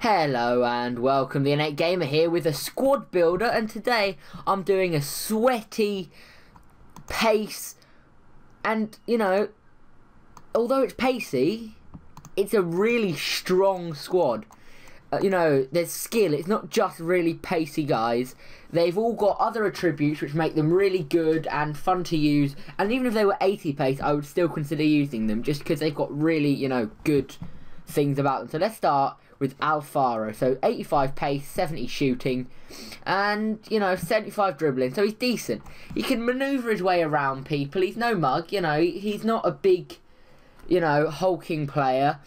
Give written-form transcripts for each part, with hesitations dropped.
Hello and welcome, the Innate Gamer here with a squad builder, and today I'm doing a sweaty pace, and although it's pacey, it's a really strong squad. There's skill, it's not just really pacey guys. They've all got other attributes which make them really good and fun to use, and even if they were 80 pace I would still consider using them just because they've got really, good things about them. So let's start with Alfaro. So 85 pace, 70 shooting, and 75 dribbling. So he's decent. He can manoeuvre his way around people. He's no mug. He's not a big, hulking player.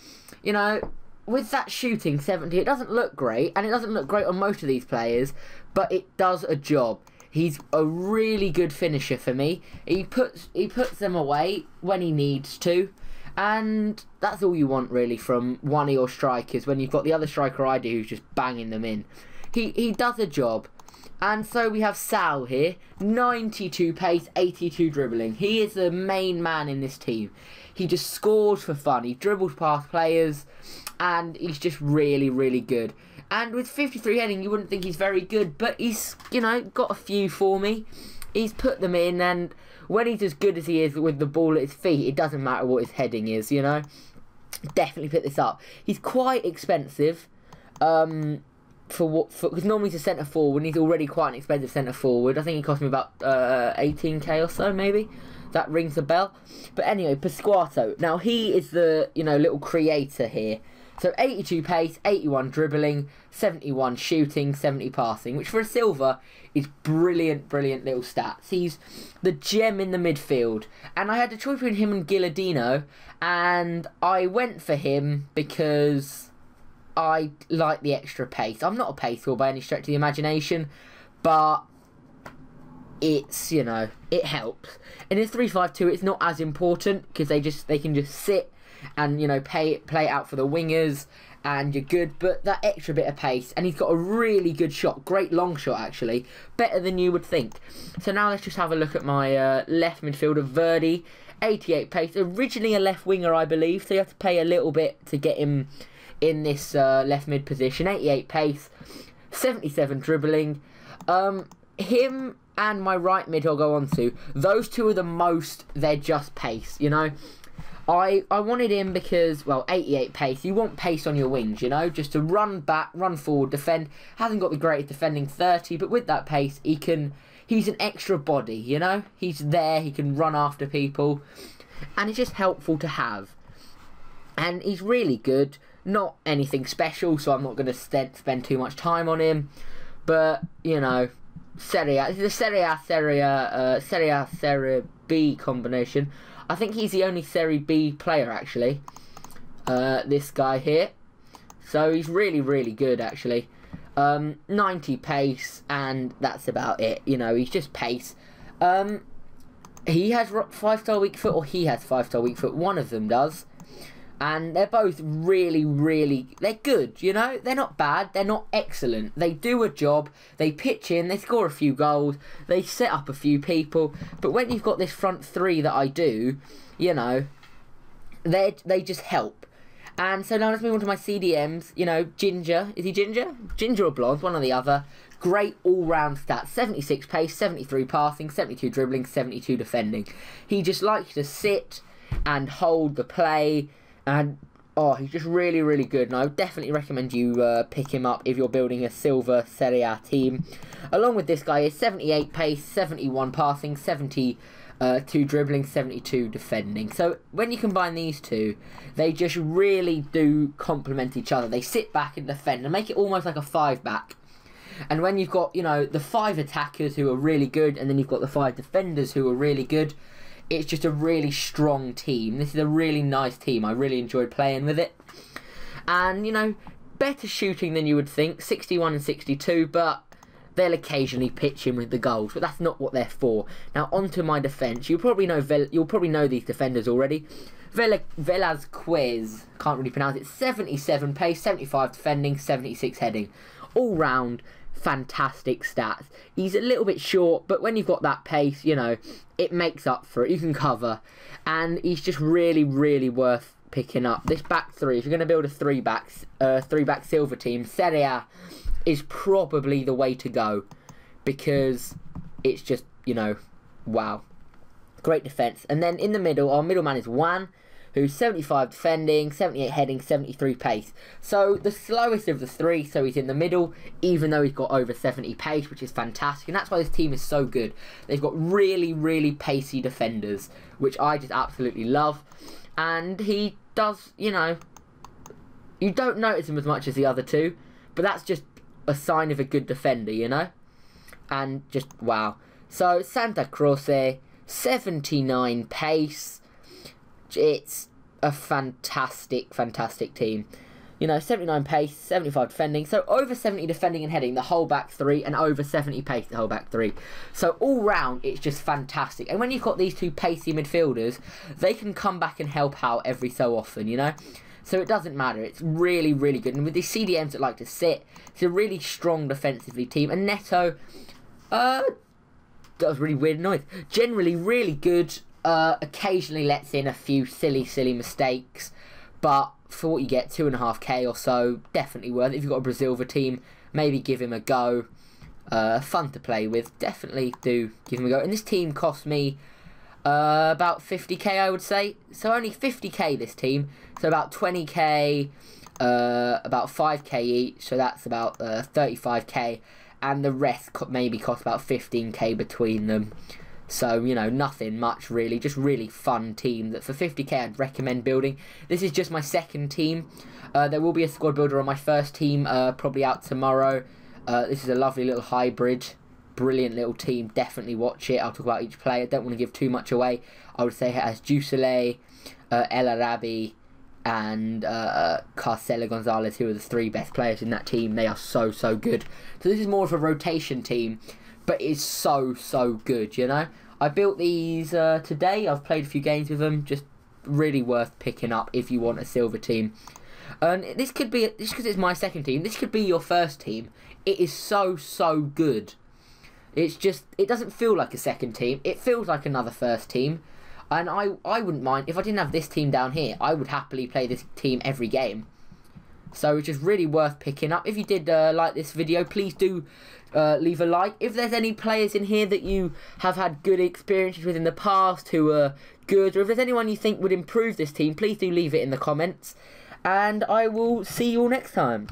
With that shooting 70, it doesn't look great, and it doesn't look great on most of these players, but it does a job. He's a really good finisher for me. He puts them away when he needs to. And that's all you want really from one of your strikers when you've got the other striker I do who's just banging them in. He does a job. And so we have Sal here, 92 pace, 82 dribbling. He is the main man in this team. He just scores for fun. He dribbles past players and he's just really, really good. And with 53 heading you wouldn't think he's very good, but he's, got a few for me. He's put them in, and when he's as good as he is with the ball at his feet, it doesn't matter what his heading is, Definitely pick this up. He's quite expensive, because normally he's a centre forward, and he's already quite an expensive centre forward. I think he cost me about 18k or so, maybe. That rings a bell. But anyway, Pasquato. Now he is the little creator here. So 82 pace, 81 dribbling, 71 shooting, 70 passing, which for a silver is brilliant, brilliant little stats. He's the gem in the midfield. And I had a choice between him and Gilardino, and I went for him because I like the extra pace. I'm not a pace whore by any stretch of the imagination, but it's, it helps. In his 3-5-2, it's not as important because they can just sit and play it out for the wingers, and you're good. But that extra bit of pace, and he's got a really good shot, great long shot actually, better than you would think. So now let's just have a look at my left midfielder, Verdi, 88 pace, originally a left winger I believe, so you have to pay a little bit to get him in this left mid position. 88 pace, 77 dribbling. Him and my right mid I'll go on to, those two are the most, they're just pace, I wanted him because, well, 88 pace, you want pace on your wings, just to run back, run forward, defend. Hasn't got the greatest defending, 30, but with that pace, he's an extra body, He's there, he can run after people, and it's just helpful to have. And he's really good, not anything special, so I'm not going to spend too much time on him, but, Serie A, the Serie B combination. I think he's the only Serie B player actually, this guy here. So he's really, really good actually. 90 pace, and that's about it. He's just pace. He has 5-star weak foot, or he has 5-star weak foot. One of them does. And they're both really, really, they're good, They're not bad, they're not excellent. They do a job, they pitch in, they score a few goals, they set up a few people. But when you've got this front three that I do, they just help. And so now let's move on to my CDMs. Ginger, is he Ginger? Ginger or Blonde, one or the other. Great all-round stats, 76 pace, 73 passing, 72 dribbling, 72 defending. He just likes to sit and hold the play. And, he's just really, really good. And I would definitely recommend you pick him up if you're building a silver Serie A team. Along with this guy is 78 pace, 71 passing, 72 dribbling, 72 defending. So when you combine these two, they just really do complement each other. They sit back and defend and make it almost like a 5-back. And when you've got, the 5 attackers who are really good, and then you've got the 5 defenders who are really good, it's just a really strong team. This is a really nice team. I really enjoyed playing with it. And, better shooting than you would think. 61 and 62, but they'll occasionally pitch in with the goals. But that's not what they're for. Now, onto my defence. You'll probably know these defenders already. Velasquez, can't really pronounce it. 77 pace, 75 defending, 76 heading. All round, fantastic stats. He's a little bit short, but when you've got that pace, it makes up for it. You can cover, and he's just really, really worth picking up. This back three, if you're going to build a three-back silver team, Serie A is probably the way to go. Because it's just, you know, wow. Great defence. And then in the middle, our middleman is Juan, who's 75 defending, 78 heading, 73 pace. So the slowest of the three, so he's in the middle, even though he's got over 70 pace, which is fantastic. And that's why this team is so good. They've got really, really pacey defenders, which I just absolutely love. And he does, you know, you don't notice him as much as the other two, but that's just a sign of a good defender, you know? And just, wow. So, Santa Croce, 79 pace. It's a fantastic, fantastic team. You know, 79 pace, 75 defending. So, over 70 defending and heading, the whole back three, and over 70 pace, the whole back three. So, all round, it's just fantastic. And when you've got these two pacey midfielders, they can come back and help out every so often, you know? So, it doesn't matter. It's really, really good. And with these CDMs that like to sit, it's a really strong defensively team. And Neto, that was really weird noise. Generally, really good. Occasionally lets in a few silly mistakes, but for what you get, 2.5k or so, definitely worth it. If you've got a Brazilva team, maybe give him a go. Fun to play with, definitely do give him a go. And this team cost me about 50k, I would say. So only 50k this team, so about 20k, about 5k each, so that's about 35k, and the rest maybe cost about 15k between them. So, you know, nothing much really, just really fun team that for 50k I'd recommend building. This is just my second team. There will be a squad builder on my first team, probably out tomorrow. This is a lovely little hybrid, brilliant little team, definitely watch it. I'll talk about each player, don't want to give too much away. I would say it has Jusele, El Arabi, and Carcelo Gonzalez, who are the three best players in that team. They are so good. So this is more of a rotation team, but it's so good, you know. I built these today. I've played a few games with them. Just really worth picking up if you want a silver team. And this could be, just because it's my second team, this could be your first team. It is so good. It's just, it doesn't feel like a second team. It feels like another first team. And I wouldn't mind, if I didn't have this team down here, I would happily play this team every game. So it's just really worth picking up. If you did like this video, please do leave a like. If there's any players in here that you have had good experiences with in the past who are good, or if there's anyone you think would improve this team, please do leave it in the comments. And I will see you all next time.